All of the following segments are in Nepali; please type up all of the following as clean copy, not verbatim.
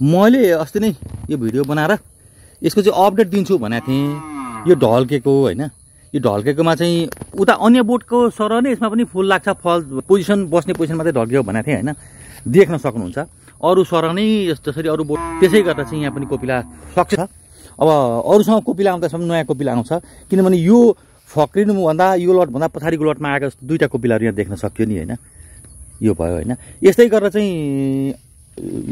मैले अस्ति नै यो भिडियो बनाएर यसको चाहिँ अपडेट दिन्छु भनेको थिएँ। यो ढल्केको होइन, यो ढल्केकोमा चाहिँ उता अन्य बोटको सरह नै यसमा पनि फुल लाग्छ, फल पोजिसन बस्ने पोजिसनमा चाहिँ ढल्केको भनेको थिएँ होइन। देख्न सक्नुहुन्छ अरू सरह नै जसरी अरू बोट त्यसै गरेर चाहिँ यहाँ पनि कोपिला सक्छ। अब अरूसँग कोपिला आउँदासम्म नयाँ कोपिला आउँछ, किनभने यो फक्रिनुभन्दा यो लटभन्दा पछाडिको लटमा आएको दुईवटा कोपिलाहरू यहाँ देख्न सक्यो नि होइन। यो भयो होइन। यस्तै गरेर चाहिँ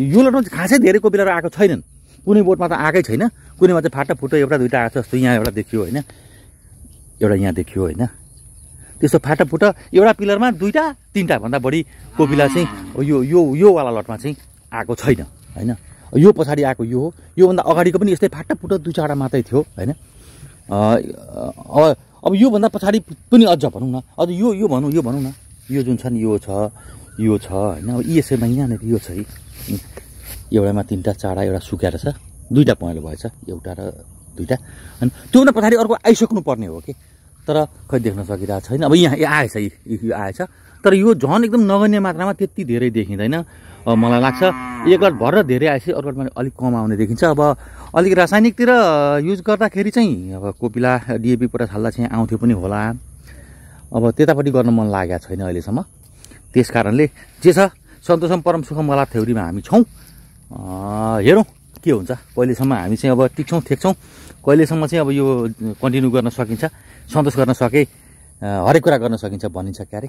यो लटमा चाहिँ खासै धेरै कोपिलाहरू आएको छैनन्, कुनै बोटमा त आएकै छैन, कुनैमा चाहिँ फाटा फुटो एउटा दुईवटा आएको छ जस्तो यहाँ एउटा देखियो होइन, एउटा यहाँ देखियो होइन। त्यस्तो फाटा फुटो एउटा पिलरमा दुईवटा तिनवटा भन्दा बढी कोपिला चाहिँ यो यो यो वाला लटमा चाहिँ आएको छैन होइन। यो पछाडि आएको यो हो, योभन्दा अगाडिको पनि यस्तै फाटा फुटो दुई चारवटा मात्रै थियो होइन। अब योभन्दा पछाडि पनि अझ भनौँ न, अझ यो भनौँ न, यो जुन छ नि यो छ होइन। अब यसैमा यहाँनिर यो छ है, एउटामा तिनवटा चारवटा एउटा सुकेर छ, दुईवटा पहेँलो भएछ, एउटा र दुईवटा होइन। त्योभन्दा पछाडि अर्को आइसक्नु पर्ने हो कि, तर खै देख्न सकिरहेको छैन। अब यहाँ आएछ, यो आएछ, तर यो झन् एकदम नगण्य मात्रामा त्यति धेरै देखिँदैन। मलाई लाग्छ एक लट भरेर धेरै आएपछि अर्को लटमा अलिक कम आउने देखिन्छ। अब अलिक रासायनिकतिर युज गर्दाखेरि चाहिँ अब कोपिला डिएपी पोटास हाल्दा चाहिँ आउँथ्यो पनि होला। अब त्यतापट्टि गर्न मन लागेको छैन अहिलेसम्म, त्यस कारणले जे छ सन्तोषम परम सुखम वाला थ्योरीमा हामी छौँ। हेरौँ के हुन्छ, कहिलेसम्म हामी चाहिँ अब टिक्छौँ थेक्छौँ, कहिलेसम्म चाहिँ अब यो कन्टिन्यू गर्न सकिन्छ, सन्तोष गर्न सके हरेक कुरा गर्न सकिन्छ भनिन्छ क्यारे।